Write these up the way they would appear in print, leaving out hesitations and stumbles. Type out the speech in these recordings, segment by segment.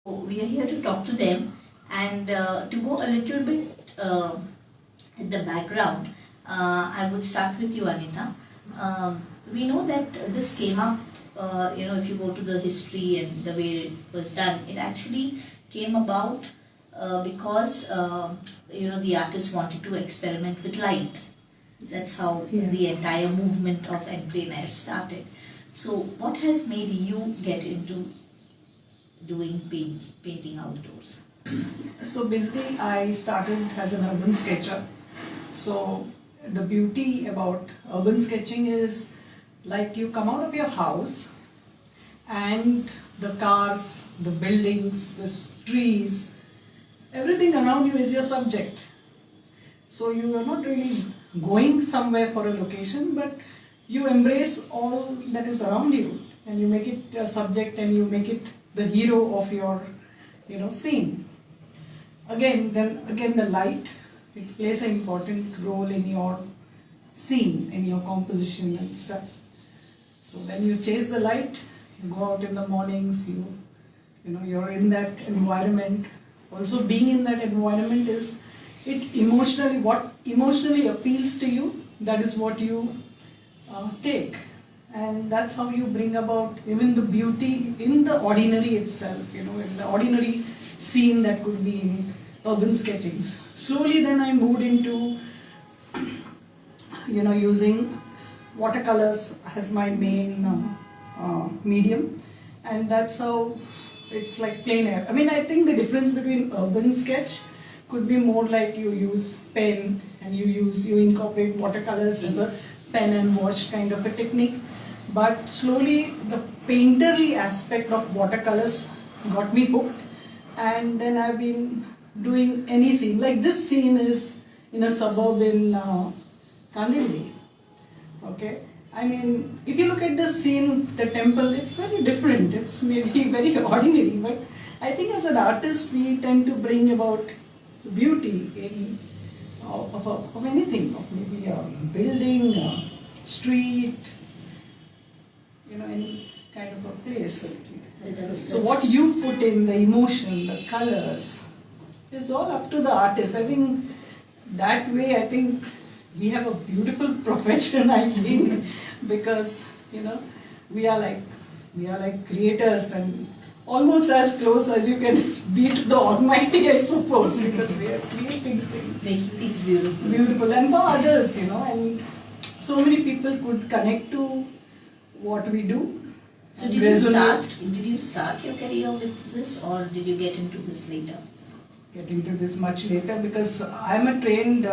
We are here to talk to them and to go a little bit in the background. I would start with you, Anita. We know that this came up, if you go to the history and the way it was done, it actually came about because, the artist wanted to experiment with light. That's how the entire movement of plein air started. So, what has made you get into doing painting outdoors? So basically, I started as an urban sketcher. So the beauty about urban sketching is like you come out of your house and the cars, the buildings, the trees, everything around you is your subject. So you are not really going somewhere for a location, but you embrace all that is around you and you make it a subject and you make it the hero of your scene. Again the light, it plays an important role in your scene, in your composition and stuff. So then you chase the light, you go out in the mornings, you're in that environment. Also being in that environment is what emotionally appeals to you, that is what you take. And that's how you bring about even the beauty in the ordinary itself, in the ordinary scene that could be in urban sketching. Slowly then I moved into, using watercolors as my main medium. And that's how it's like plein air. I think the difference between urban sketch could be more like you use pen and you incorporate watercolors as a pen and wash kind of a technique. But slowly the painterly aspect of watercolors got me hooked, and then I've been doing any scene. Like this scene is in a suburb in Kandivali. Okay, if you look at the scene, the temple, it's very different. It's maybe very ordinary, but I think as an artist we tend to bring about beauty in of anything, of maybe a building, a street, any kind of a place. So what you put in, the emotion, the colors, is all up to the artist. I think that way, we have a beautiful profession, because we are like creators and almost as close as you can be to the Almighty, I suppose, because we are creating things. Making things beautiful. Beautiful, and for others, and so many people could connect to what we do. So did you start your career with this, or did you get into this later? Get into this much later, because I'm a trained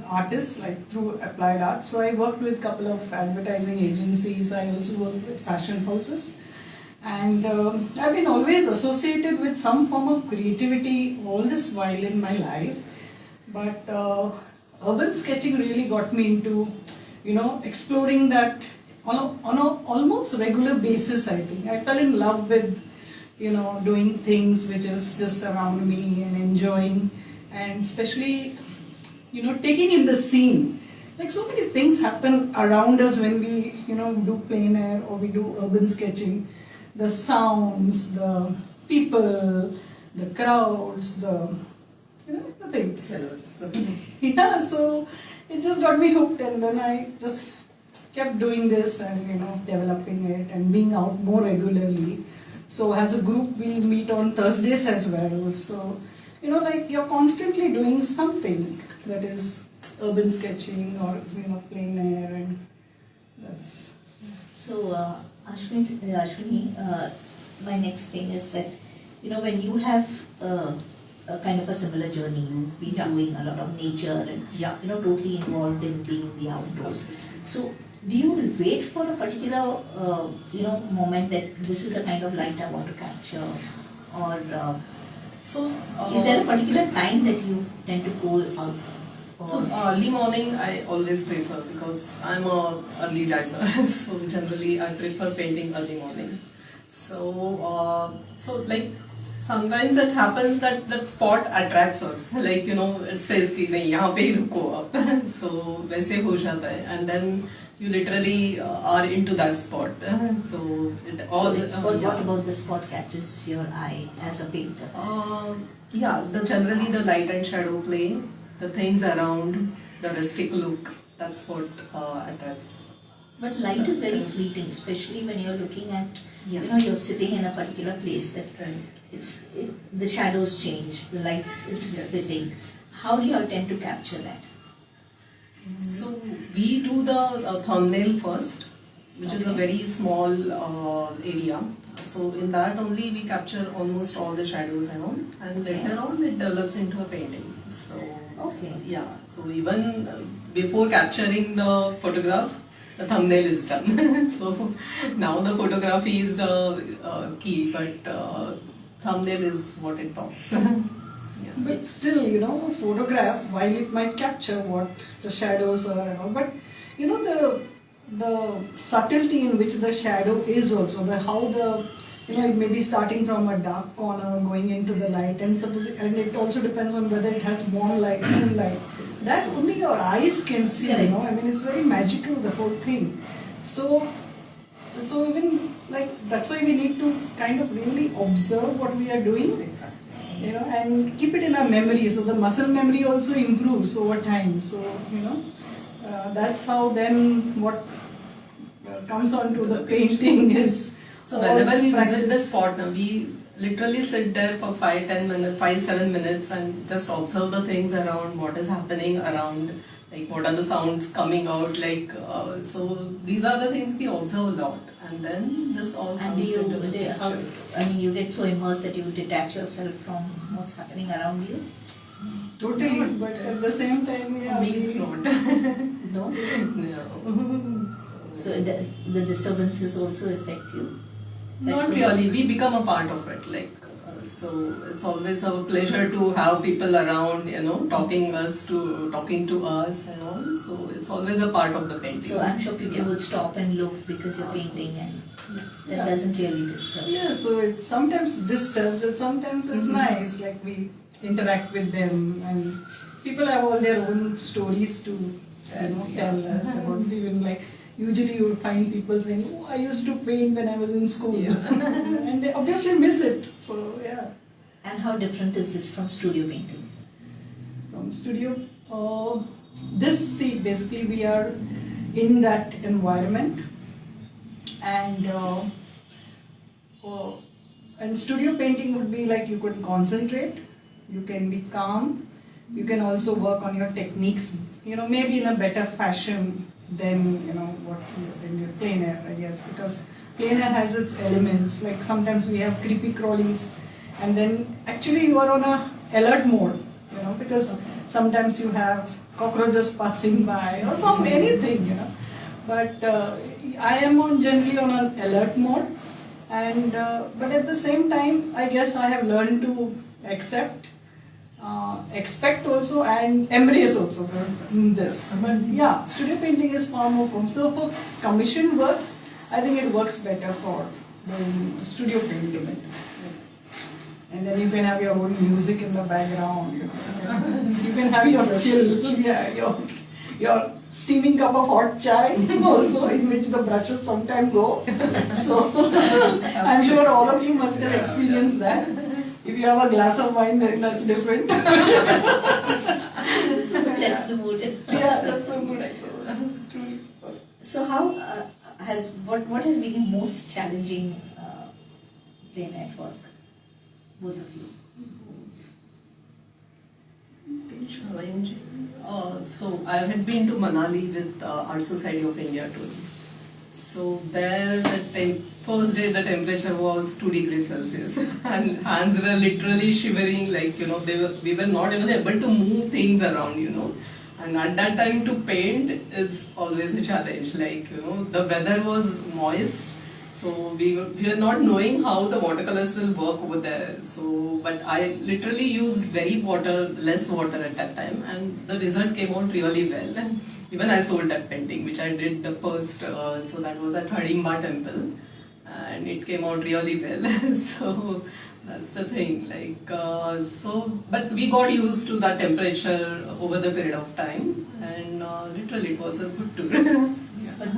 artist, like through applied art. So I worked with a couple of advertising agencies. I also worked with fashion houses. And I've been always associated with some form of creativity all this while in my life. But urban sketching really got me into, exploring that on a almost regular basis, I think. I fell in love with, doing things which is just around me and enjoying, and especially, taking in the scene. Like so many things happen around us when we, do plein air or we do urban sketching. The sounds, the people, the crowds, everything. Yeah, so it just got me hooked, and then I just kept doing this and developing it and being out more regularly. So as a group we meet on Thursdays as well. So you're constantly doing something that is urban sketching or plein air, and that's. So Ashwini, my next thing is that when you have a kind of a similar journey, you've been doing a lot of nature and totally involved in being in the outdoors. So do you wait for a particular moment that this is the kind of light I want to capture, or is there a particular time that you tend to go out? So early morning I always prefer, because I'm a early riser. So generally I prefer painting early morning. So sometimes it happens that that spot attracts us, like it says कि नहीं यहाँ पे ही रुको आप. So वैसे हो जाता है, and then you literally are into that spot. So it all. What about the spot catches your eye as a painter? Yeah, generally the light and shadow play, the things around, the rustic look. That's what attracts. But light is very fleeting, especially when you're looking at, Yeah. you're sitting in a particular place that the shadows change, the light is fleeting. How do you all tend to capture that? So we do the thumbnail first, which is a very small area. So in that only we capture almost all the shadows around, and later on it develops into a painting. So yeah, so even before capturing the photograph, the thumbnail is done. So now the photography is the key, but thumbnail is what it talks. Yeah. But still, photograph, while it might capture what the shadows are and all, but the subtlety in which the shadow is also, how it may be starting from a dark corner going into the light, and it also depends on whether it has warm light, moonlight. That only your eyes can see. Correct. I mean, it's very magical, the whole thing. So even that's why we need to kind of really observe what we are doing. Exactly. And keep it in our memory, so the muscle memory also improves over time. So that's how then what comes onto the painting is. So whenever we visit the spot, now we literally sit there for 5-7 minutes and just observe the things around, what is happening around, like what are the sounds coming out, like so these are the things we observe a lot, and then this all comes into the picture. You get so immersed that you detach yourself from what's happening around you? Totally, but at the same time, Me, it's not. No? No. So the disturbances also affect you? Not really. We become a part of it. So it's always a pleasure to have people around, talking to us and all. So it's always a part of the painting. So I'm sure people would stop and look because you're painting, and that doesn't really disturb. Yeah, so it sometimes disturbs, and sometimes it's nice. Like we interact with them, and people have all their own stories to tell us about. Even usually you would find people saying, "Oh, I used to paint when I was in school," and they obviously miss it. So yeah. And how different is this from studio painting? From studio, basically we are in that environment, and studio painting would be like you could concentrate, you can be calm, you can also work on your techniques, maybe in a better fashion than what in your plein air, I guess, because plein air has its elements. Like sometimes we have creepy crawlies, and then actually you are on a alert mode, because sometimes you have cockroaches passing by or anything, But I am generally on an alert mode, and but at the same time, I guess I have learned to accept, expect also, and embrace also this. But yeah, studio painting is far more common. So for commission works, I think it works better for the studio painting. And then you can have your own music in the background. You can have your chills, your steaming cup of hot chai also, in which the brushes sometimes go. So I'm sure all of you must have experienced that. If you have a glass of wine, then that's different. Sets the mood. Yeah, that's the mood, I suppose. So how what has been most challenging plein air work? Both of you. Challenging. So I had been to Manali with Art Society of India tour. So there, first day the temperature was 2 degrees Celsius, and hands were literally shivering. We were not even able to move things around. And at that time to paint is always a challenge. The weather was moist. So we were not knowing how the watercolors will work over there. But I literally used less water at that time, and the result came out really well. Even I sold that painting, which I did the first. So that was at Hadimba temple, and it came out really well. So That's the thing. But we got used to that temperature over the period of time, and literally it was a good tour. But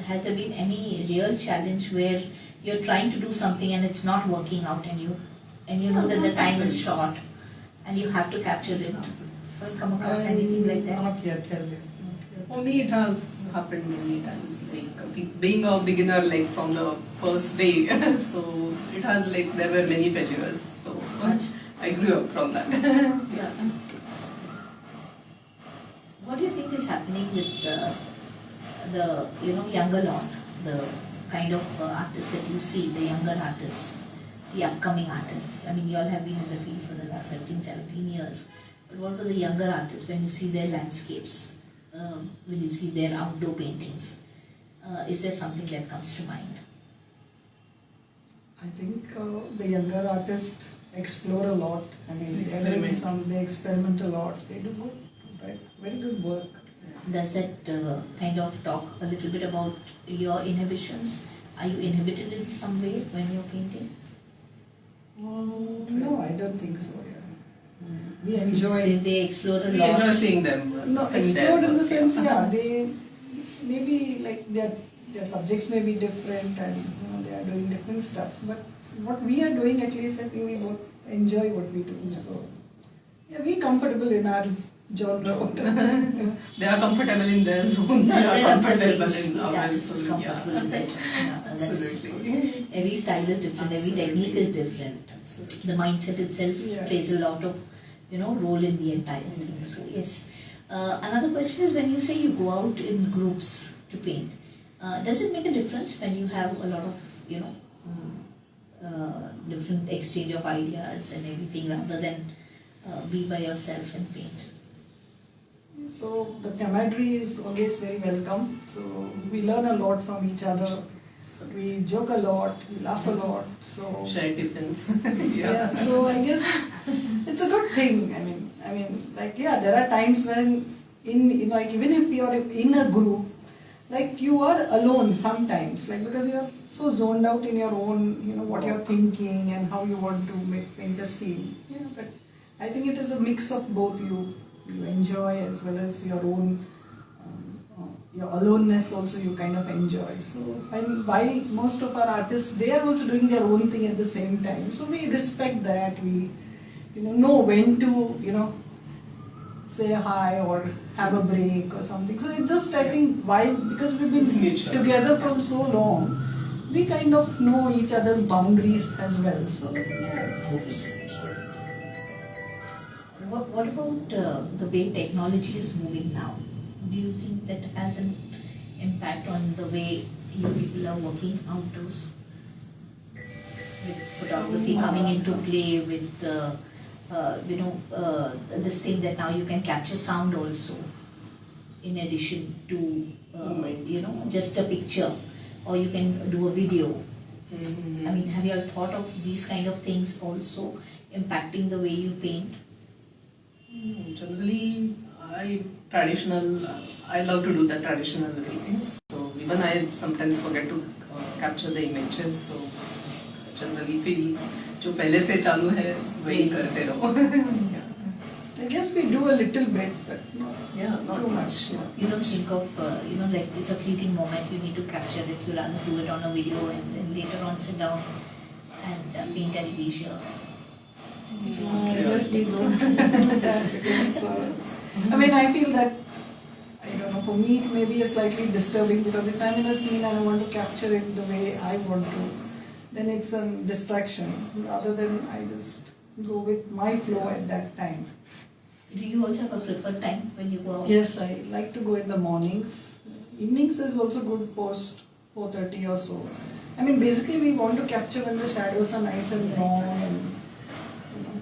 has there been any real challenge where you're trying to do something and it's not working out, and you know that the time is short and you have to capture it? Have you come across anything like that? Not yet, has it? Not yet. For me, it has happened many times. Being a beginner, from the first day, so it has there were many failures. So I grew up from that. Yeah. What do you think is happening with the younger lot, the kind of artists that you see, the younger artists, the upcoming artists? I mean, you all have been in the field for the last 15, 17 years. But what about the younger artists when you see their landscapes, when you see their outdoor paintings? Is there something that comes to mind? I think the younger artists explore a lot. I mean, they experiment a lot. They do good, right? Very good work. Does that kind of talk a little bit about your inhibitions? Are you inhibited in some way when you're painting? No, I don't think so. Yeah. We You enjoy. say they explore a We lot. enjoy seeing them. No, seeing explore their in the work, sense, yeah, they maybe their subjects may be different, and they are doing different stuff. But what we are doing, at least, I think we both enjoy what we do. So yeah, we're comfortable in our genre. They are comfortable in their zone. No, We are there are comfortable each in our artist is zone. comfortable in their genre. Absolutely. Every style is different, every technique is different. Absolutely. The mindset itself Yeah. plays a lot of role in the entire thing. So yes. Another question is, when you say you go out in groups to paint, does it make a difference when you have a lot of different exchange of ideas and everything, rather than be by yourself and paint? So the camaraderie is always very welcome. So we learn a lot from each other. We joke a lot, we laugh a lot. So Share tiffins. yeah. So I guess it's a good thing. I mean, there are times when even if you are in a group, you are alone sometimes, because you are so zoned out in your own, what you're thinking and how you want to paint a scene. Yeah, but I think it is a mix of both. You enjoy, as well as your own. Your aloneness also you kind of enjoy. So, and while most of our artists, they are also doing their own thing at the same time. So we respect that. We, know when to, say hi or have a break or something. So it's just, I think, because we've been together from so long, we kind of know each other's boundaries as well. So yeah. What about the way technology is moving now? Do you think that has an impact on the way you people are working outdoors? With photography coming into play, with this thing that now you can capture sound also, in addition to just a picture, or you can do a video. I mean, have you all thought of these kind of things also impacting the way you paint? Generally, I love to do the traditional paintings. So even I sometimes forget to capture the images. So generally feel जो पहले से चालू है वही करते रहो. I guess we do a little bit, but not too much. Yeah. You don't think of, like it's a fleeting moment, you need to capture it, you rather do it on a video and then later on sit down and paint at leisure. I guess we don't do that because, I feel that, I don't know, for me it may be a slightly disturbing, because if I'm in a scene and I want to capture it the way I want to, then it's a distraction, rather than I just go with my flow at that time. Do you also have a preferred time when you go out? Yes, I like to go in the mornings. Evenings is also good post 4:30 or so. Basically we want to capture when the shadows are nice and long and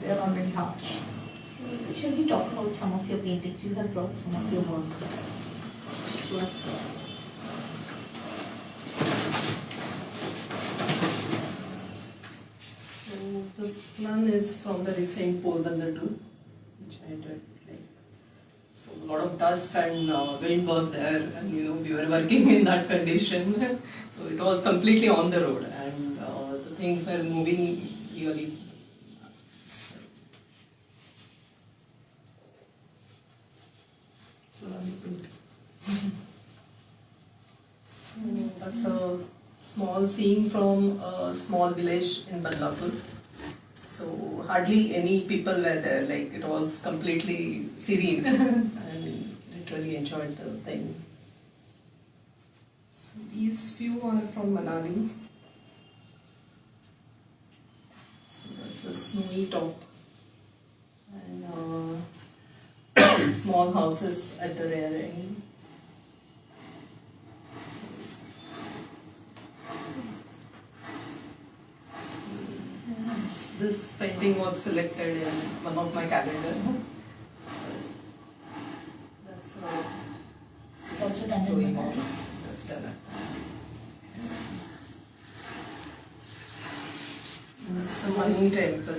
they are not very harsh. Shall we talk about some of your paintings? You have brought some of your work to us. So this one is from the recent Porbandar tour, which I did. So a lot of dust and wind was there, and we were working in that condition. So it was completely on the road, and the things were moving really around the paint. So that's a small scene from a small village in Badlapur. So hardly any people were there, like it was completely serene and literally enjoyed the thing. So these few are from Manali. So that's the snowy top and small houses at the rear end. This painting was selected in one of my calendar. So that's It's also done in story Manali. more. That's done. It's a Manu temple.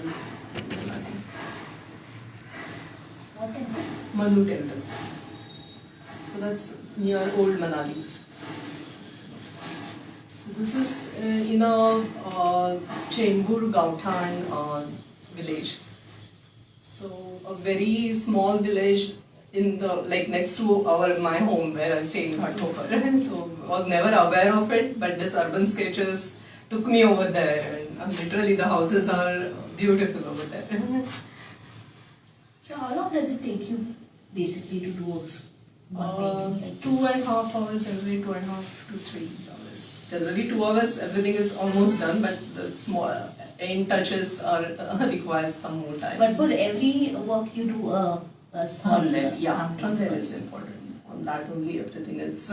What temple? Manu temple. So that's near old Manali. This is in a Chembur Gauthan village. So a very small village in the next to my home where I stay in Ghatkopar. So was never aware of it, but this urban sketches took me over there, and literally the houses are beautiful over there. So how long does it take you basically to do one painting like this? 2.5 hours, generally 2.5 to 3 hours. Generally 2 hours, everything is almost done, but the small end touches are requires some more time. But for every work you do a small Thumbnail, yeah, thumbnail thumbnail first. is important. On that only everything is.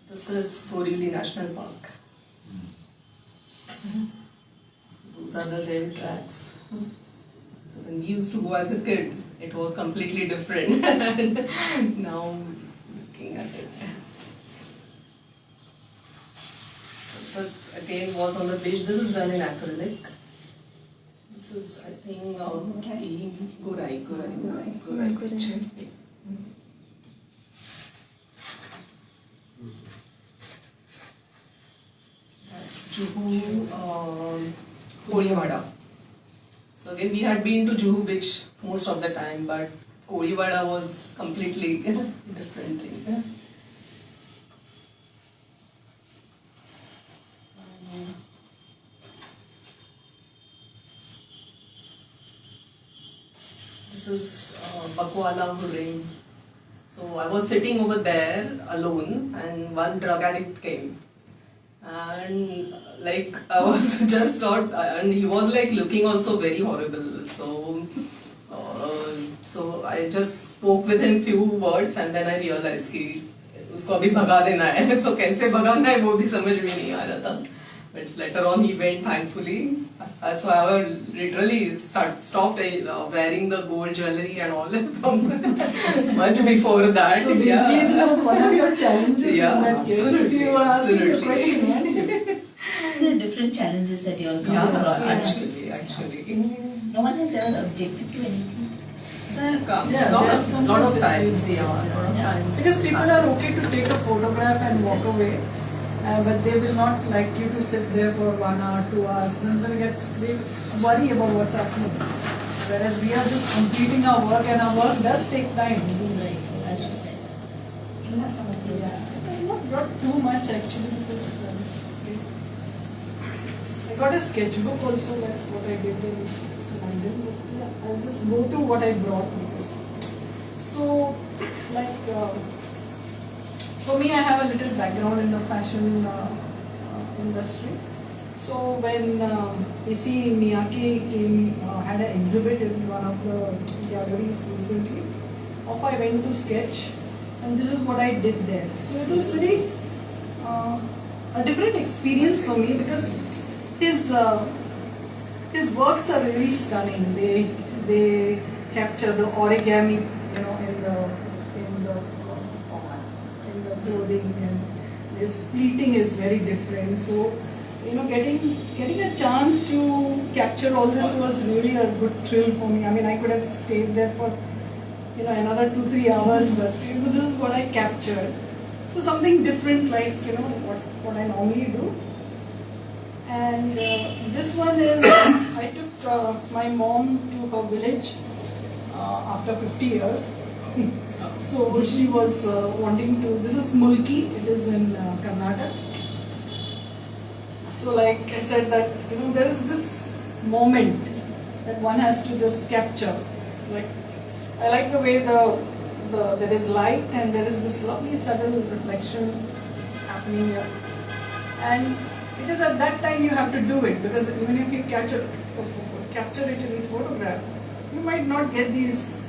This is Borivali National Park. Those are the rail tracks. So when we used to go as a kid, it was completely different. Now looking at it. So this again was on the beach. This is done in acrylic. This is, I think, Gorai. picture. That's Juhu Koliwada. So again, we had been to Juhu beach most of the time, but Koliwada was completely different thing. This is Bakwala Hurring. So I was sitting over there alone, and one drug addict came. And I was just not, and he was looking also very horrible. So I just spoke with him few words, and then I realized कि उसको अभी भगा देना है. So कैसे भगाना है वो भी समझ में नहीं आ रहा था. But later on he went, thankfully. So I literally stopped wearing the gold jewelry and all from much before that. So basically this was one of your challenges in that case. Absolutely, You were asking the absolutely. question. There are different challenges that you all come across. Actually. No one has ever objected to anything. There comes Yeah, lot there's of times, sometimes yeah, lot of times. Because people are okay to take a photograph and walk away, but they will not like you to sit there for 1 hour, 2 hours. Then they worry about what's happening. Whereas we are just completing our work, and our work does take time, isn't it? Right, so as you said. You have some of those aspects. I have not brought too much actually because I got a sketchbook also, like what I did in London. But yeah, I'll just go through what I brought because. So, for me, I have a little background in the fashion industry. So when A.C. Miyake had an exhibit in one of the galleries recently, off I went to sketch, and this is what I did there. So it was very a different experience for me because his works are really stunning. They capture the origami, in the clothing, and his pleating is very different. So getting a chance to capture all this was really a good thrill for me. I mean, I could have stayed there for another 2-3 hours, but this is what I captured. So something different, like what I normally do. And this one is I took my mom to her village after 50 years. So she was wanting to, this is Mulki, it is in Karnataka. So like I said that, there is this moment that one has to just capture. Like, I like the way there is light and there is this lovely subtle reflection happening here. And it is at that time you have to do it, because even if you capture it in a photograph, you might not get these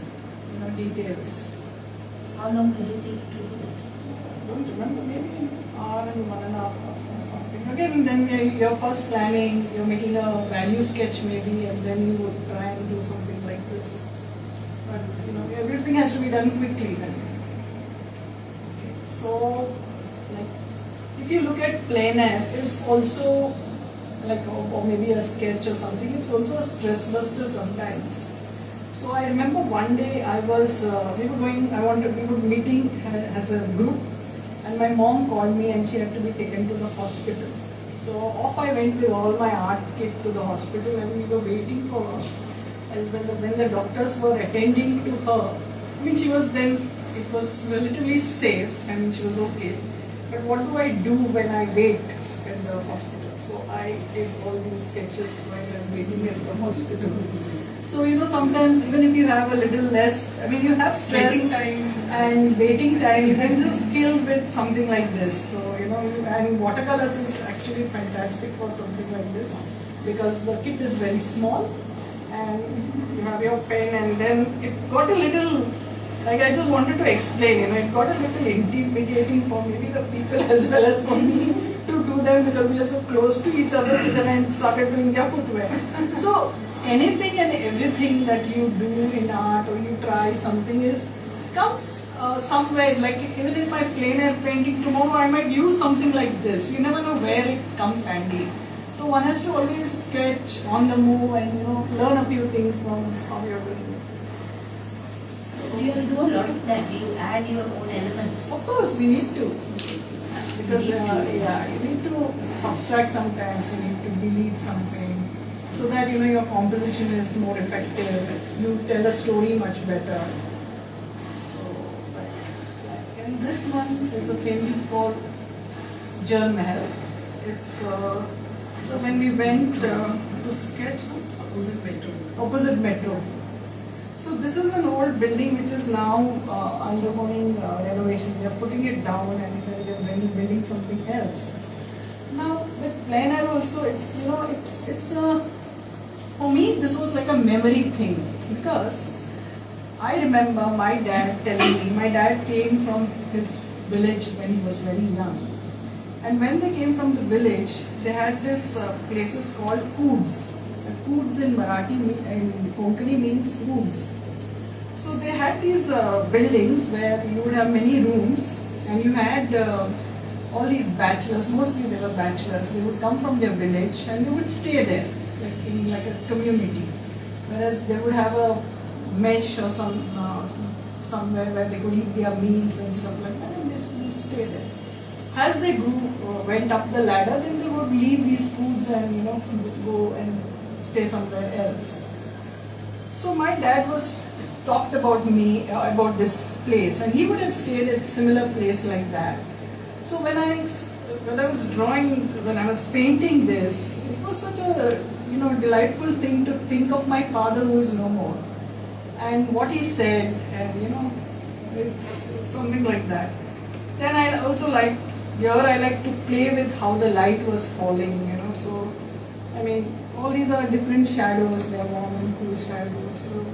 details. How long did it take you to do that? I don't remember, maybe an hour and 1.5 hours or something. Again, then you're first planning, you're making a value sketch maybe, and then you would try and do something like this. But everything has to be done quickly then. Okay. So, like, if you look at plein air, it's also like, or maybe a sketch or something, it's also a stress buster sometimes. So I remember one day we were meeting as a group, and my mom called me and she had to be taken to the hospital. So off I went with all my art kit to the hospital, and we were waiting for her. And when the doctors were attending to her, she was then, it was relatively safe, she was okay. But what do I do when I wait at the hospital? So I did all these sketches while I'm waiting at the hospital. So sometimes even if you have a little less, you have stress and waiting time, you can just kill with something like this. So and watercolors is actually fantastic for something like this, because the kit is very small and you have your pen, and then it got a little, like I just wanted to explain, it got a little intimidating for maybe the people as well as for me to do them, because we are so close to each other. So then I started doing their footwear. So anything and everything that you do in art, or you try something, comes somewhere. Like even in my plein air painting tomorrow, I might use something like this. You never know where it comes handy. So one has to always sketch on the move and learn a few things from how you're doing it. So you do a lot of that. You add your own elements. Of course, we need to. Because you need to subtract sometimes, you need to delete something, so that your composition is more effective, you tell a story much better. So, and this one is a painting called Jar Mahal. It's so when we went to sketch opposite metro. So this is an old building which is now undergoing renovation. They are putting it down and they are building something else. Now with plein air also, it's for me this was like a memory thing, because I remember my dad telling me, my dad came from his village when he was very young, and when they came from the village, they had this places called koods. Koods in Marathi and Konkani means rooms. So they had these buildings where you would have many rooms, and you had all these bachelors, mostly they were bachelors, they would come from their village and they would stay there, like in like a community. Whereas they would have a mesh or somewhere where they could eat their meals and stuff like that, and they would stay there. As they went up the ladder, then they would leave these foods and go and stay somewhere else. So my dad talked about me about this place, and he would have stayed at a similar place like that. So when I was drawing, when I was painting this, it was such a delightful thing to think of my father who is no more, and what he said, and it's something like that. Then I also like to play with how the light was falling, so all these are different shadows, they are warm and cool shadows, so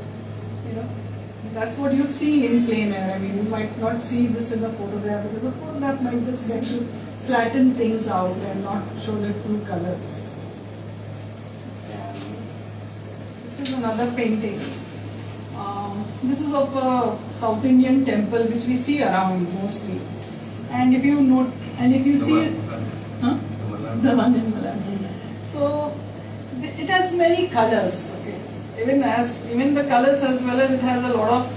that's what you see in plein air. You might not see this in the photograph, because the photograph might just get to flatten things out and not show the true colors. This is another painting. This is of a South Indian temple which we see around mostly. And if you see it, the one in Malad. So it has many colors. Okay. Even the colors, as well as it has a lot of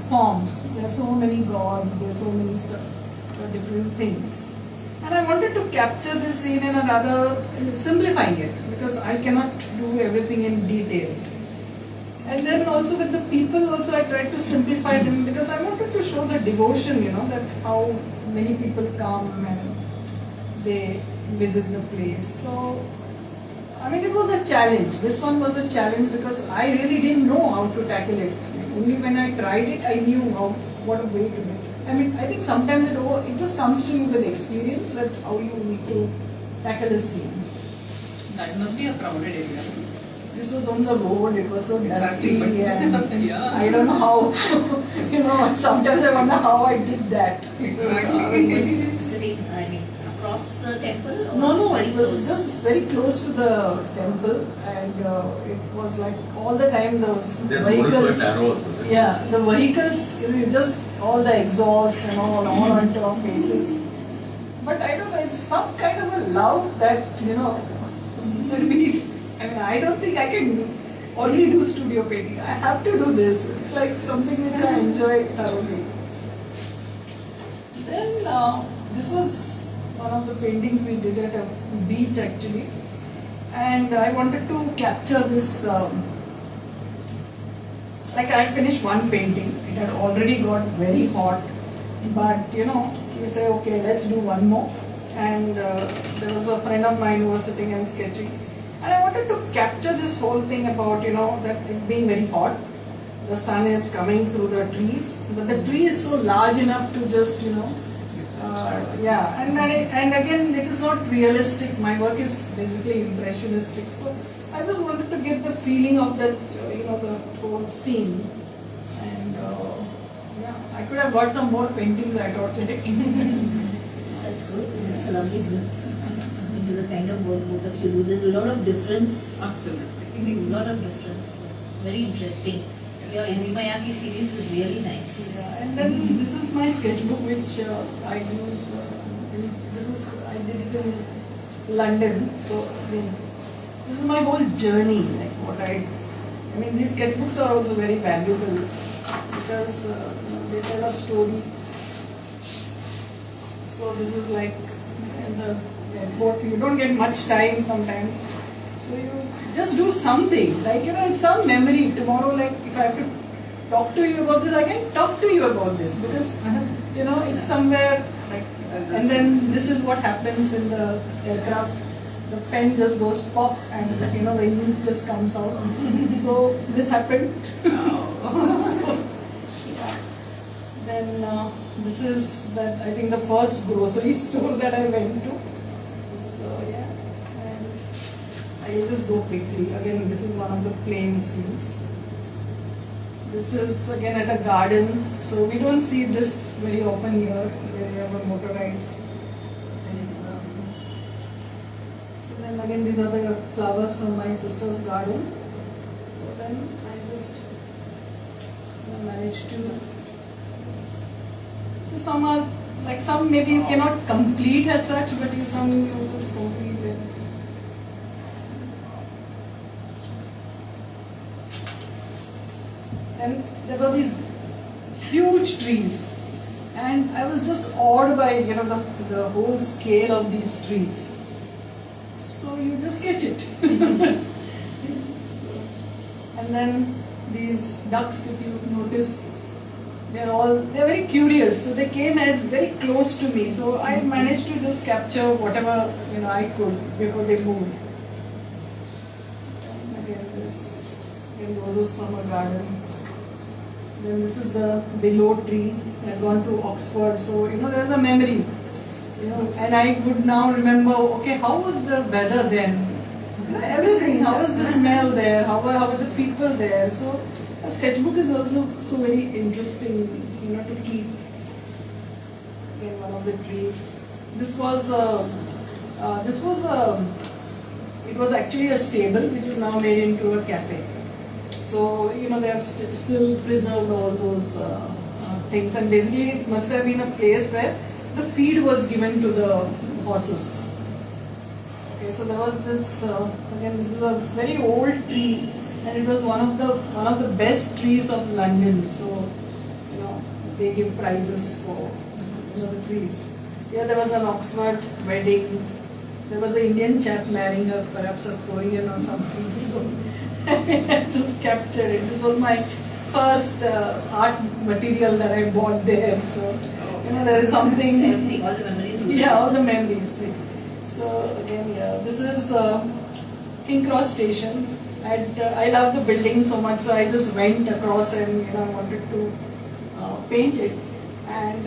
forms. There are so many gods. There are so many different things. And I wanted to capture this scene in a rather simplifying it, because I cannot do everything in detail. And then also with the people also I tried to simplify them because I wanted to show the devotion, that how many people come and they visit the place. So, I mean, it was a challenge. This one was a challenge because I really didn't know how to tackle it. Only when I tried it, I knew what a way to do it. I mean, I think sometimes it just comes to you with experience that how you need to tackle a scene. That must be a crowded area. This was on the road, it was so dusty. Exactly. And Yeah. I don't know how, sometimes I wonder how I did that. Exactly. Was sitting, I mean, across the temple? Or No, very it was close? just very close to the temple, and it was like all the time those There's vehicles. narrow also. Yeah, the vehicles, just all the exhaust and all onto our faces. But I don't know, it's some kind of a love that, that we, I mean, I don't think I can only do studio painting. I have to do this. It's like something which I enjoy thoroughly. Then this was one of the paintings we did at a beach actually, and I wanted to capture this. Like I had finished one painting, it had already got very hot, but you say okay, let's do one more. And there was a friend of mine who was sitting and sketching, and I wanted to capture this whole thing about that it being very hot. The sun is coming through the trees, but the tree is so large enough to just yeah, and again it is not realistic. My work is basically impressionistic, so I just wanted to get the feeling of that the whole scene. And yeah, I could have got some more paintings, I thought today. That's good. It's a lovely glimpse into the kind of work both of you do. There's a lot of difference. Absolutely. A lot of difference. Very interesting. Your Izimayaki series is really nice. Yeah, and then this is my sketchbook which I use. I did it in London. So this is my whole journey. Like what I mean, these sketchbooks are also very valuable because they tell a story. So this is like in the airport. You don't get much time sometimes. So you just do something, like it's some memory. Tomorrow, like if I have to talk to you about this, I can talk to you about this because it's somewhere like. And then this is what happens in the aircraft. The pen just goes pop, and the ink just comes out. So this happened. So, yeah. Then this is I think the first grocery store that I went to. So yeah. I will just go quickly. Again, this is one of the plain scenes. This is again at a garden, so we don't see this very often here, where you have a motorized. So then again, these are the flowers from my sister's garden. So then I just managed to. Some are like some maybe you cannot complete as such, but some you just complete it. And there were these huge trees, and I was just awed by the whole scale of these trees. So you just sketch it. And then these ducks, if you notice, they're very curious. So they came as very close to me. So I managed to just capture whatever I could before they moved. And again, roses from a garden. Then this is the below tree. I had gone to Oxford, so there's a memory. And I would now remember, okay, how was the weather then? Everything. How was the smell there? How were the people there? So a sketchbook is also so very interesting, to keep. Again, one of the trees. It was actually a stable which is now made into a cafe. So, they have still preserved all those things, and basically it must have been a place where the feed was given to the horses. Okay, so there was this, again this is a very old tree, and it was one of the best trees of London, so, they give prizes for the trees. Here there was an Oxford wedding, there was an Indian chap marrying perhaps a Korean or something, so I just captured it. This was my first art material that I bought there. So, there is something. Everything, all the memories. Yeah, all the memories. So again, yeah, this is King Cross Station. And I love the building so much, so I just went across and wanted to paint it. And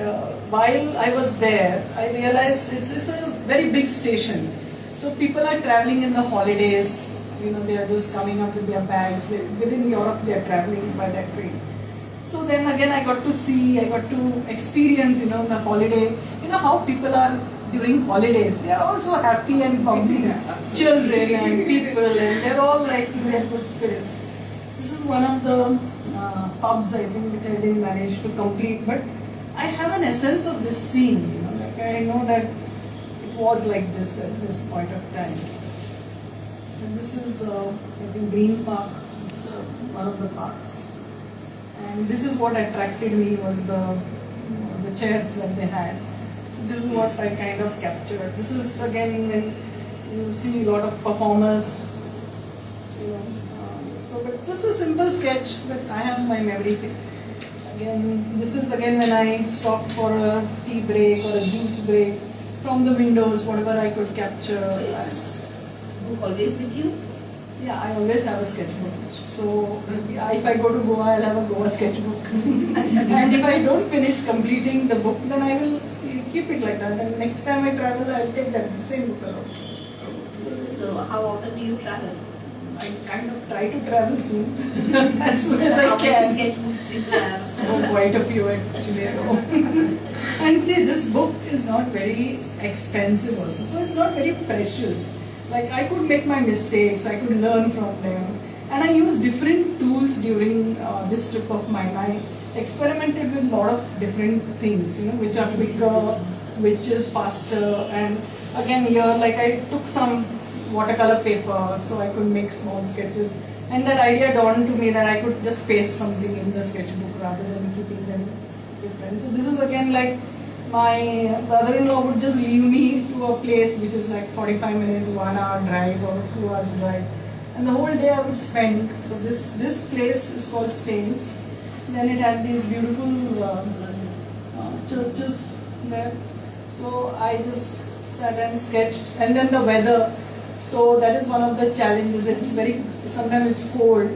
while I was there, I realized it's a very big station. So people are traveling in the holidays. They are just coming up with their bags. Within Europe, they are traveling by that train. So then again, I got to experience, the holiday. How people are during holidays. They are also happy and bubbly. Children and people, and they're all like in their good spirits. This is one of the pubs, I think, which I didn't manage to complete. But I have an essence of this scene. Like I know that it was like this at this point of time. And this is, I think, Green Park. It's one of the parks. And this is what attracted me was the chairs that they had. So this is what I kind of captured. This is again when you see a lot of performers. But just a simple sketch, but I have my memory. Again, this is again when I stopped for a tea break or a juice break. From the windows, whatever I could capture. So is this book always with you? Yeah, I always have a sketchbook. So if I go to Goa, I'll have a Goa sketchbook. And if I don't finish completing the book, then I will keep it like that. And next time I travel, I'll take that same book along. So how often do you travel? I kind of try to travel soon, as soon as I How can. many sketchbooks do you have? Oh, quite a few actually at home. And see, this book is not very expensive also, so it's not very precious. Like I could make my mistakes, I could learn from them, and I used different tools during this trip of mine. I experimented with a lot of different things, which are quicker, which is faster, and again here, like I took some watercolor paper so I could make small sketches, and that idea dawned to me that I could just paste something in the sketchbook rather than keeping them different. So this is again like my brother-in-law would just leave me to a place which is like 45 minutes, 1 hour drive or 2 hours drive, and the whole day I would spend. So this place is called Staines. Then it had these beautiful churches there. So I just sat and sketched, and then the weather. So that is one of the challenges. Sometimes it's cold,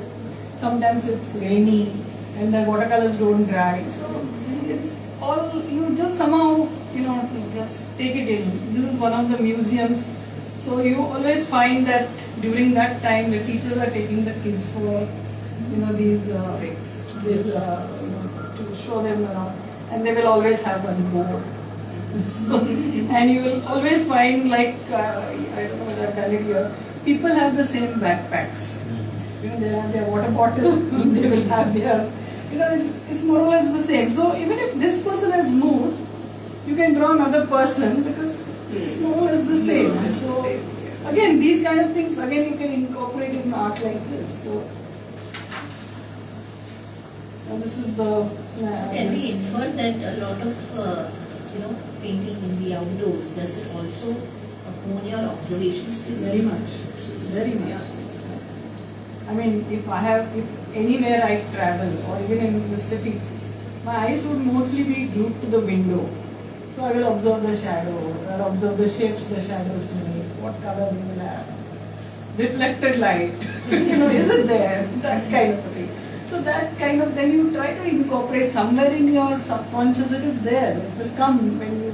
sometimes it's rainy, and the watercolors don't dry. So it's all, just somehow, just take it in. This is one of the museums. So you always find that during that time the teachers are taking the kids for, these to show them around, and they will always have one board. So, and you will always find like, I don't know whether I've done it here, people have the same backpacks. They have their water bottle, they will have their, it's more or less the same. So even if this person has moved, you can draw another person because it's more or less the same. So again, these kind of things, again you can incorporate in art like this. So this is the... So can we infer that a lot of painting in the outdoors, does it also hone your observation skills? Very much. Very much. I mean, if anywhere I travel or even in the city, my eyes would mostly be glued to the window. So I will observe the shadows, I'll observe the shapes the shadows make, what color they will have, reflected light, is it there? That kind of a thing. So that kind of, then you try to incorporate somewhere in your subconscious, it is there, it will come when you,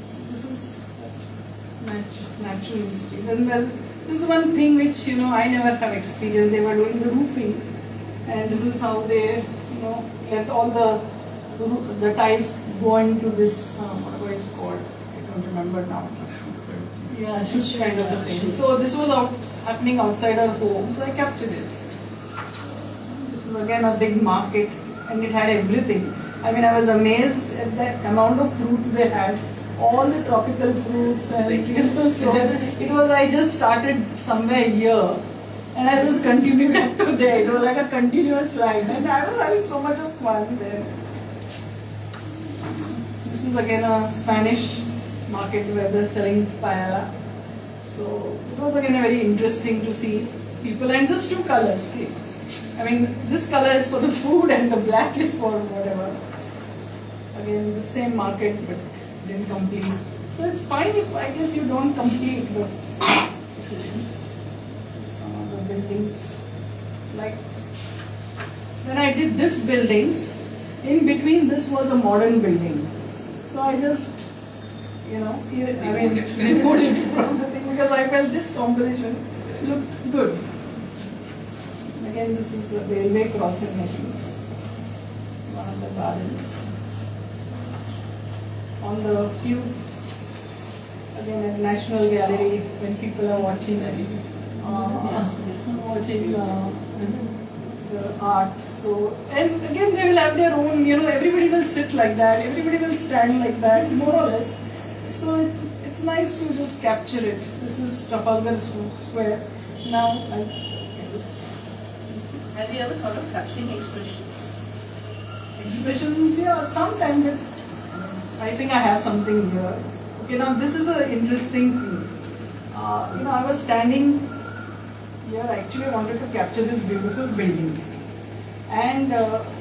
so this is naturalistic. And well, this is one thing which, I never have experienced. They were doing the roofing, and this is how they, let all the tiles go into this, whatever it's called, I don't remember now. Yeah, shush kind of a thing. So this was happening outside our home, so I captured it. This is again a big market, and it had everything. I mean, I was amazed at the amount of fruits they had, all the tropical fruits, and so it was, I just started somewhere here, and I just continued up to there. It was like a continuous line, and I was having so much of fun there. This is again a Spanish market where they're selling paella. So it was again very interesting to see people, and just two colors. See, I mean, this color is for the food and the black is for whatever. Again, the same market, but didn't complete. So it's fine if I guess you don't complete, but this is some of the buildings. Like when I did this buildings, in between this was a modern building. So I just, removed it from the thing because I felt this composition looked good. Again, this is a railway crossing, I think. One of the gardens. On the tube, again at National Gallery, when people are watching the art. So, and again they will have their own, everybody will sit like that, everybody will stand like that, more or less. So it's nice to just capture it. This is Trafalgar Square. Now, Have you ever thought of capturing expressions? Expressions, yeah, sometimes I think I have something here. Okay, now this is an interesting thing. I was standing here, actually I wanted to capture this beautiful building. And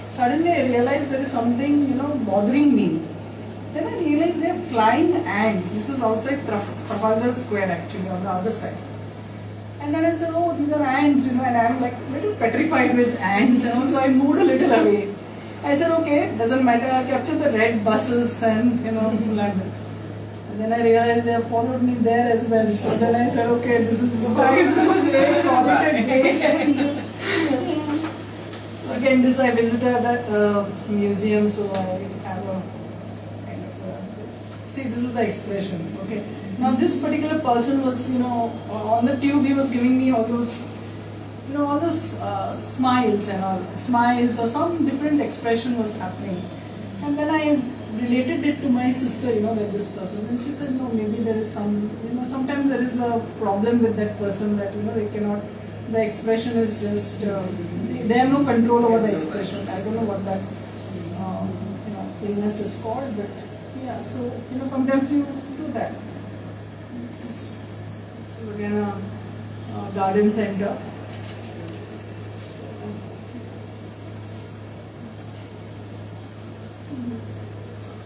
suddenly I realized there is something, bothering me. Then I realized they are flying ants. This is outside Trafalgar Square actually, on the other side. And then I said, oh, these are ants, and I'm like a little petrified with ants, and also I moved a little away. I said, okay, doesn't matter, I'll capture the red buses and, London. And then I realized they have followed me there as well. So then I said, okay, this is time to say, call it a day. So again, this I visited at museum, so I have a kind of see, this is the expression, okay. Now this particular person was, on the tube, he was giving me all those all those smiles and all, smiles or some different expression was happening. And then I related it to my sister, that this person. And she said, no, maybe there is some, sometimes there is a problem with that person that, they cannot, the expression is just, they have no control over the expression. I don't know what that, illness is called, but yeah, so, sometimes you do that. This is again a garden center.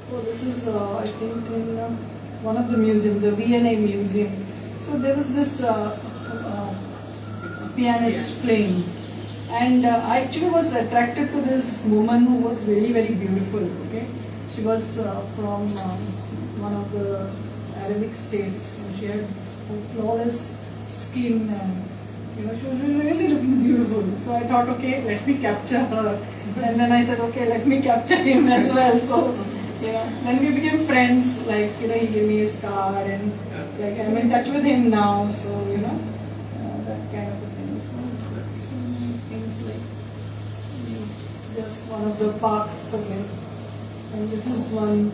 Oh, this is, I think, in one of the museums, the V&A museum. So there was this pianist playing, and I actually was attracted to this woman who was really very beautiful. Okay, she was from one of the Arabic states, and she had flawless skin, and she was really looking beautiful. So I thought, okay, let me capture her, and then I said, okay, let me capture him as well. So. Then we became friends, like, he gave me his card and like I'm in touch with him now, so, that kind of a thing. So many things like, just one of the parks again. And this is one,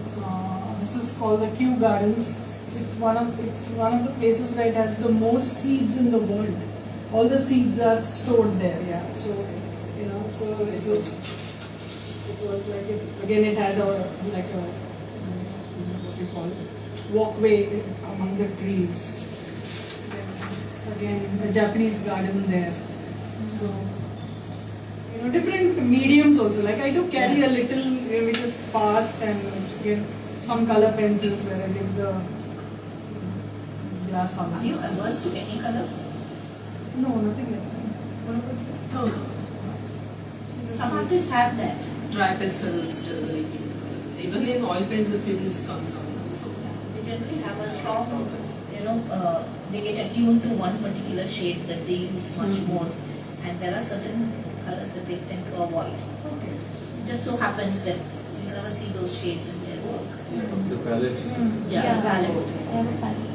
this is called the Kew Gardens. It's one of the places where it has the most seeds in the world. All the seeds are stored there, yeah. So, so it was like, it had what do you call it, walkway among the trees. Again, a Japanese garden there. So, different mediums also. Like I do carry a little, which is fast, and again, some color pencils where I did the glass houses. Are you averse to any color? No, nothing like that. What about you? No. Some artists have that. Dry pastels generally, even in oil paints the feelings comes out. So They generally have a strong, they get attuned to one particular shade that they use much more, and there are certain colors that they tend to avoid. Okay. It just so happens that you never see those shades in their work. The palette. Yeah, palette. I have a palette.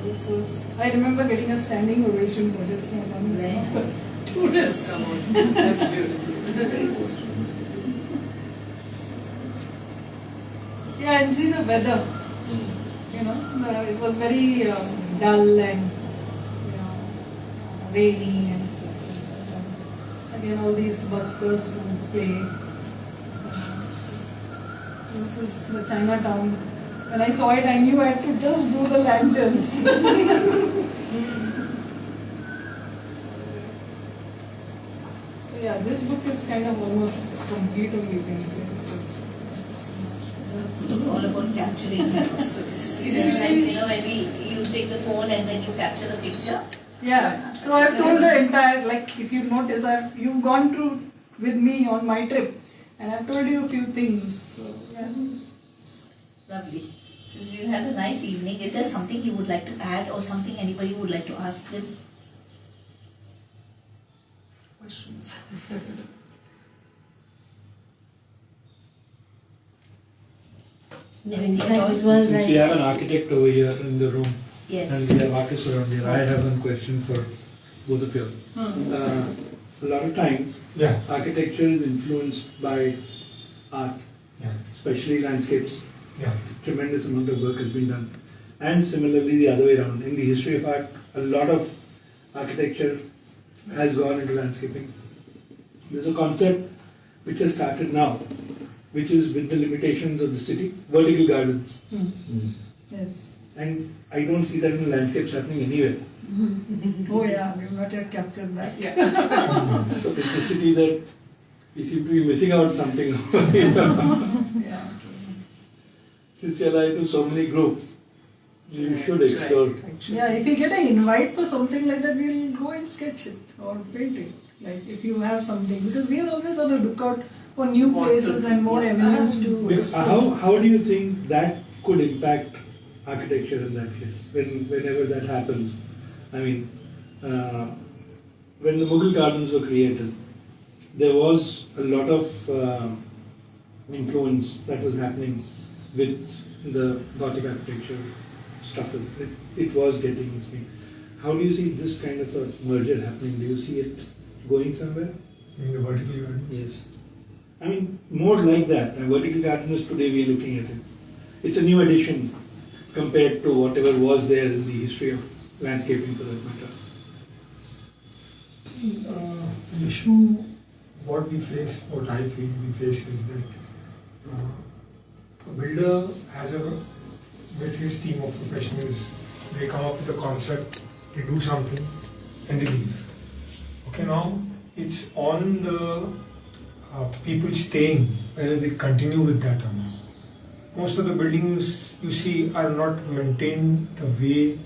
This was, I remember getting a standing ovation for this one. Very nice. That's beautiful. Yeah, and see the weather. It was very dull and rainy and stuff. And again, all these buskers who play. This is the Chinatown. When I saw it, I knew I had to just do the lanterns. yeah, this book is kind of almost complete, you can say. Because all about capturing. It's just like, when you take the phone and then you capture the picture. yeah, so I've told the entire, like if you notice, you've gone through with me on my trip, and I've told you a few things. So yeah. Lovely. So we've had a nice evening. Is there something you would like to add or something anybody would like to ask them? Questions. Anything at all? Since we have an architect over here in the room, Yes. and we have artists around here, I have one question for both of you. A lot of times, Yeah. architecture is influenced by art, Yeah. especially landscapes. Yeah. Tremendous amount of work has been done. And similarly, the other way around. In the history of art, a lot of architecture has gone into landscaping. There's a concept which has started now, which is with the limitations of the city, vertical gardens. Yes. And I don't see that in landscapes happening anywhere. Oh yeah, we've not yet captured that. Yeah. So it's a city that we seem to be missing out something. Yeah. Since you're into so many groups, you should explore. Right. Yeah, if you get an invite for something like that, we'll go and sketch it or paint it. Like if you have something, because we are always on the lookout for new places and more avenues to explore. How do you think that could impact architecture in that case? Whenever that happens, I mean, when the Mughal gardens were created, there was a lot of influence that was happening with the Gothic architecture stuff. It was getting seen. How do you see this kind of a merger happening? Do you see it going somewhere? In the vertical gardens? Yes. I mean, more like that. A vertical garden is today we are looking at it. It's a new addition compared to whatever was there in the history of landscaping for that matter. See, the issue, what I feel we face is that a builder with his team of professionals, they come up with a concept, they do something, and they leave. Okay, now it's on the people staying whether they continue with that or not. Most of the buildings you see are not maintained the way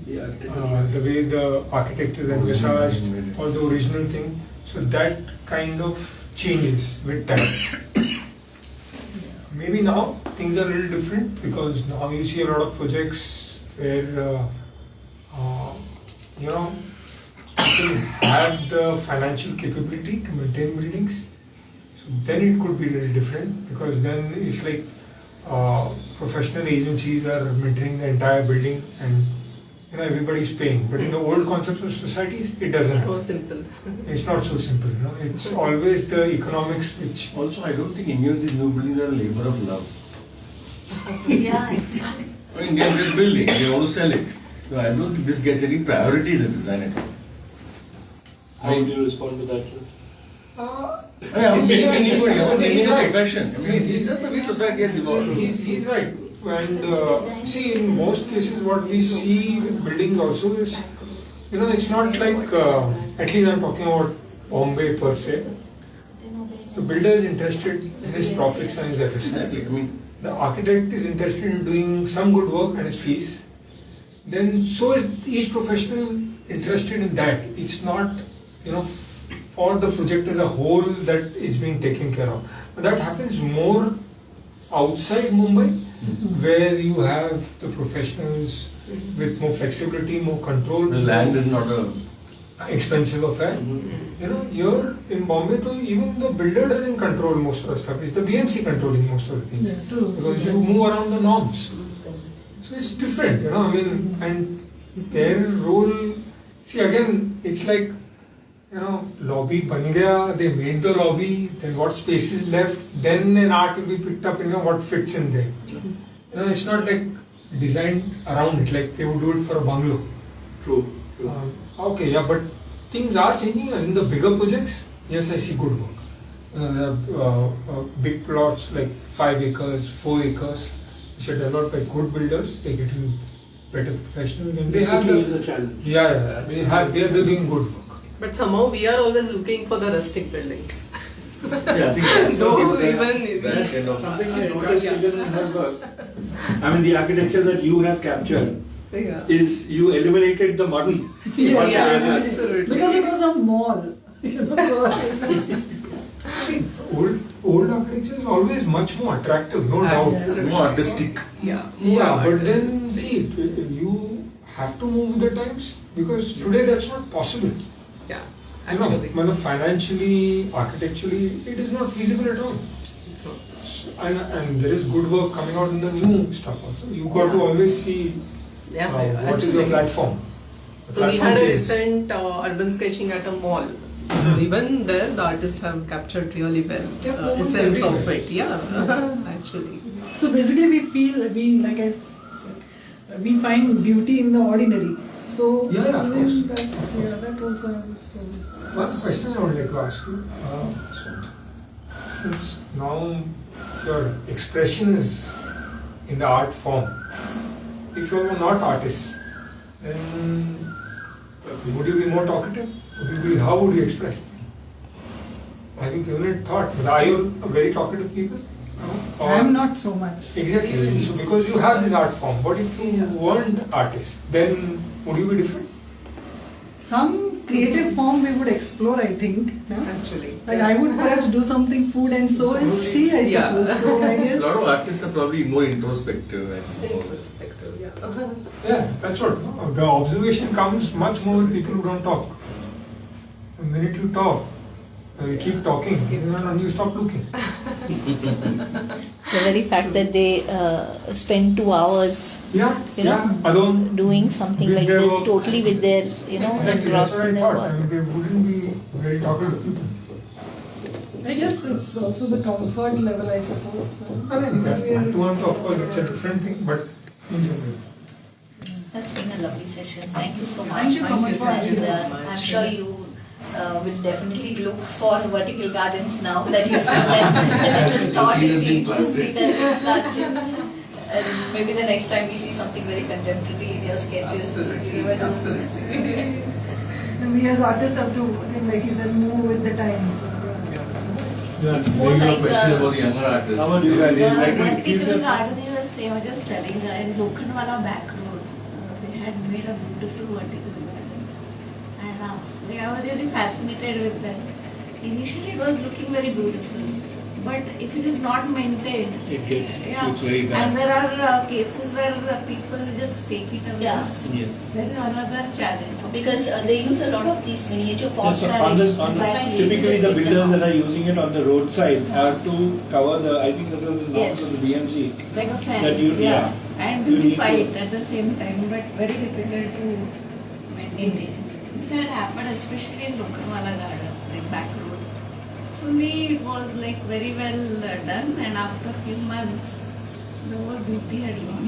the architect is envisaged or the original thing. So that kind of changes with time. Maybe now things are a little different because now you see a lot of projects where people have the financial capability to maintain buildings. So then it could be a little different because then it's like professional agencies are maintaining the entire building and everybody's paying. But in the old concepts of societies, it doesn't happen. So simple. It's not so simple. It's always the economics which. Also, I don't think any of these new buildings are a labor of love. Yeah. I mean, they are just building, they want to sell it. So I don't think this gets any priority in the design at all. How do you respond to that, sir? I mean, any profession. I mean, it's just the way society has evolved. He's right. And see, in most cases, what we see with buildings also is, it's not like, at least I'm talking about Bombay per se. The builder is interested in his profits and his efficiency. Exactly. I mean, The architect is interested in doing some good work and his fees. Then so is each professional interested in that. It's not, for the project as a whole that is being taken care of. But that happens more outside Mumbai, where you have the professionals with more flexibility, more control. the land is not a. Expensive affair. Here in Bombay, though, even the builder doesn't control most of the stuff. It's the BMC controlling most of the things. Yeah, true. Because you move around the norms. So it's different, and their role, see again, it's like, lobby ban gaya, they made the lobby, then what space is left, then an art will be picked up, what fits in there. It's not like designed around it, like they would do it for a bungalow. True. Okay, yeah, but things are changing. As in the bigger projects, yes, I see good work. There are big plots like 5 acres, 4 acres, which are developed by good builders. They get in better professionals, and The they have city is a challenge. they're doing good work. But somehow we are always looking for the rustic buildings. Yeah, I think that's No, what gives us even that kind of Something I noticed even in her work. I mean, the architecture that you have captured Yeah. is you eliminated the modern. Yeah, absolutely. Because it was a mall. So See, old architecture is always much more attractive, no doubt. Absolutely. more artistic. Yeah. Yeah, but then see, you have to move with the times because today that's not possible. Yeah. You know, Actually. financially, architecturally, it is not feasible at all. It's not. And there is good work coming out in the new stuff also. You got to always see Yeah. what is your actually. platform. The So we platform had a changes. recent urban sketching at a mall. So even there, the artists have captured really well Yeah, moments essence of everywhere. it. Yeah, actually. So basically, like I said, we find beauty in the ordinary. So Yeah, of course. That also is. One question I would like to ask you. Since now your expression is in the art form, if you are not artist, then would you be more talkative? How would you express? Have you given it thought? But are you a very talkative people? Or- I am not so much. Exactly. So because you have this art form, what if you weren't artist? Then would you be different? Some creative form we would explore, I think. no? Actually. Like I would perhaps do something food, and so is she, I Yeah. suppose. So I A guess. lot of artists are probably more introspective and Perspective, yeah. Yeah, that's what. No? The observation comes much more with people who don't talk. The minute you talk, you keep talking, and you stop looking. The very fact that they spend 2 hours Yeah, You know, yeah, alone. doing something With like their this, work. totally with their, Exactly, that's engrossed what I in their thought. work. I mean, they wouldn't be very talkative people. I guess it's also the comfort level, I suppose. I mean, of course, it's a different thing, but in general. That's been a lovely session. Thank you so much. Thank you so much for And, having us. I'm sure you will definitely look for vertical gardens now that you spent a little thought into see that planted. And maybe the next time we see something very contemporary in your sketches, you never know. And we as artists have to, again, like he said, move with the times. So, Yeah, It's more maybe a like question about the younger artists. How about you guys? You'd like to introduce Vertical yourself? garden, I was just telling in Lokhandwala back road, they had made a beautiful vertical garden. And I was really fascinated with that. Initially it was looking very beautiful, but if it is not maintained, It's very bad. and there are cases where the people just take it away. Yeah. Yes. That is another challenge. Because they use a lot of these miniature pots. Yes, so on this, Sometimes typically just the pick them builders up. that are using it on the roadside are to cover the, I think that was the norms Yes. of the BMC. Like a fence, That you- yeah. yeah. And You need beautify to- it at the same time, but very difficult to maintain. This had happened especially in Lokhandwala garden, like back road. Fully it was like very well done, and after a few months the whole beauty had gone.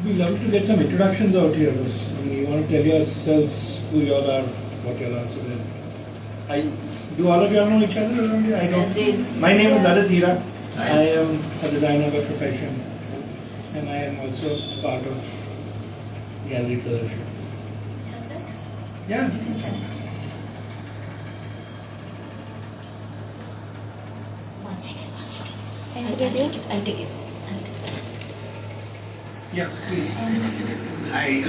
We love to get some introductions out here. You want to tell yourselves who you all are, what you all are. So that do all of you all know each other around here? I don't. My name is Lalit Hira. I am a designer by profession, and I am also part of Gallery Pradarshak. Send that? Yeah. You can send it. One second. I'll take it. Yeah, please. I